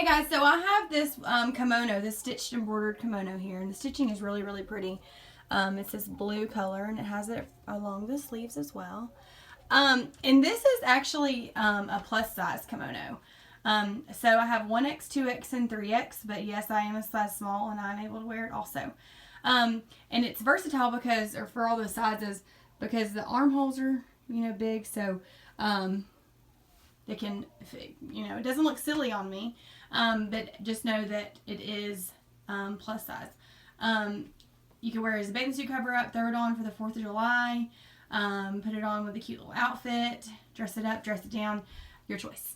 Hey guys, so I have this kimono, this stitched embroidered kimono here, and the stitching is really, really pretty. It's this blue color, and it has it along the sleeves as well. And this is actually a plus size kimono. So I have 1X, 2X, and 3X, but yes, I am a size small, and I'm able to wear it also. And it's versatile because, or for all the sizes, because the armholes are, big, so it can, it doesn't look silly on me, but just know that it is plus size. You can wear it as a bathing suit cover up, throw it on for the 4th of July, put it on with a cute little outfit, dress it up, dress it down, your choice.